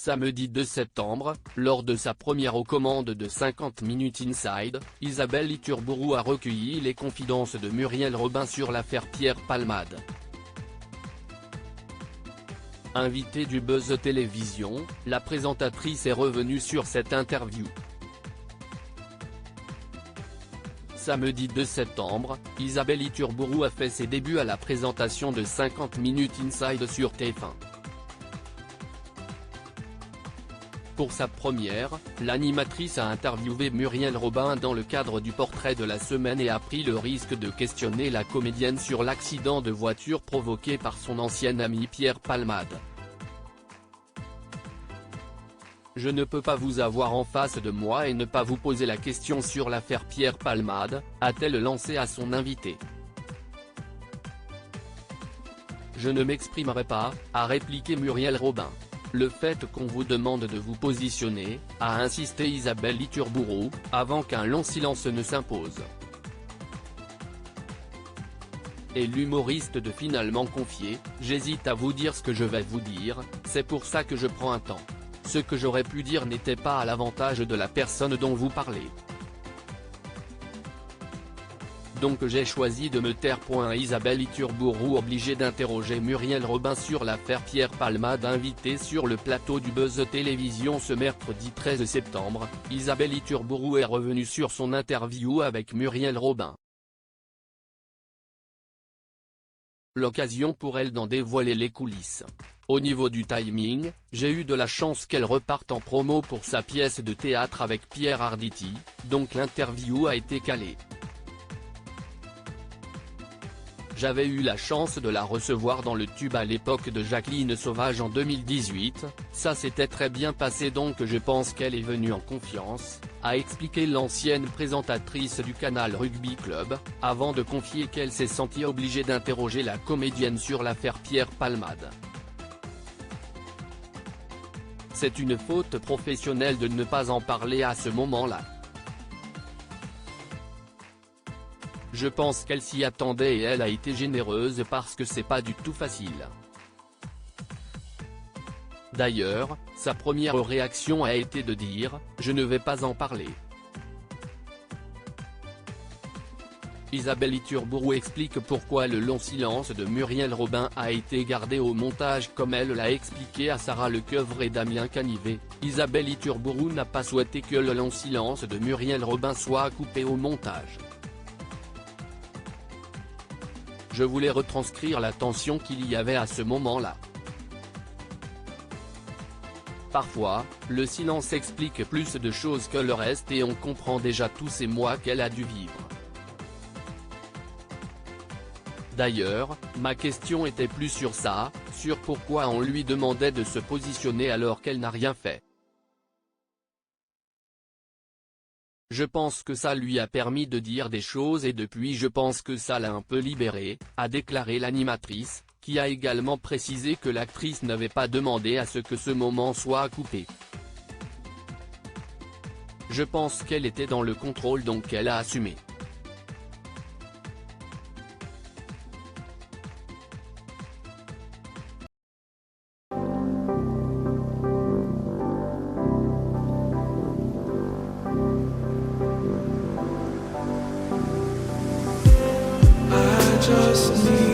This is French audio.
Samedi 2 septembre, lors de sa première aux commandes de 50 Minutes Inside, Isabelle Iturburu a recueilli les confidences de Muriel Robin sur l'affaire Pierre Palmade. Invitée du Buzz Télévision, la présentatrice est revenue sur cette interview. Samedi 2 septembre, Isabelle Iturburu a fait ses débuts à la présentation de 50 Minutes Inside sur TF1. Pour sa première, l'animatrice a interviewé Muriel Robin dans le cadre du portrait de la semaine et a pris le risque de questionner la comédienne sur l'accident de voiture provoqué par son ancien ami Pierre Palmade. Je ne peux pas vous avoir en face de moi et ne pas vous poser la question sur l'affaire Pierre Palmade, a-t-elle lancé à son invité. Je ne m'exprimerai pas, a répliqué Muriel Robin. Le fait qu'on vous demande de vous positionner, a insisté Isabelle Iturburu, avant qu'un long silence ne s'impose. Et l'humoriste de finalement confier, j'hésite à vous dire ce que je vais vous dire, c'est pour ça que je prends un temps. Ce que j'aurais pu dire n'était pas à l'avantage de la personne dont vous parlez. Donc j'ai choisi de me taire. Isabelle Iturburu obligée d'interroger Muriel Robin sur l'affaire Pierre Palmade. Invitée sur le plateau du Buzz Télévision ce mercredi 13 septembre, Isabelle Iturburu est revenue sur son interview avec Muriel Robin. L'occasion pour elle d'en dévoiler les coulisses. Au niveau du timing, j'ai eu de la chance qu'elle reparte en promo pour sa pièce de théâtre avec Pierre Arditi, donc l'interview a été calée. J'avais eu la chance de la recevoir dans le Tube à l'époque de Jacqueline Sauvage en 2018, ça s'était très bien passé donc je pense qu'elle est venue en confiance, a expliqué l'ancienne présentatrice du Canal Rugby Club, avant de confier qu'elle s'est sentie obligée d'interroger la comédienne sur l'affaire Pierre Palmade. C'est une faute professionnelle de ne pas en parler à ce moment-là. Je pense qu'elle s'y attendait et elle a été généreuse parce que c'est pas du tout facile. D'ailleurs, sa première réaction a été de dire « je ne vais pas en parler ». Isabelle Iturburu explique pourquoi le long silence de Muriel Robin a été gardé au montage comme elle l'a expliqué à Sarah Lecoeuvre et Damien Canivet. Isabelle Iturburu n'a pas souhaité que le long silence de Muriel Robin soit coupé au montage. Je voulais retranscrire la tension qu'il y avait à ce moment-là. Parfois, le silence explique plus de choses que le reste et on comprend déjà tous ces mois qu'elle a dû vivre. D'ailleurs, ma question était plus sur ça, sur pourquoi on lui demandait de se positionner alors qu'elle n'a rien fait. Je pense que ça lui a permis de dire des choses et depuis je pense que ça l'a un peu libérée, a déclaré l'animatrice, qui a également précisé que l'actrice n'avait pas demandé à ce que ce moment soit coupé. Je pense qu'elle était dans le contrôle donc elle a assumé. Just need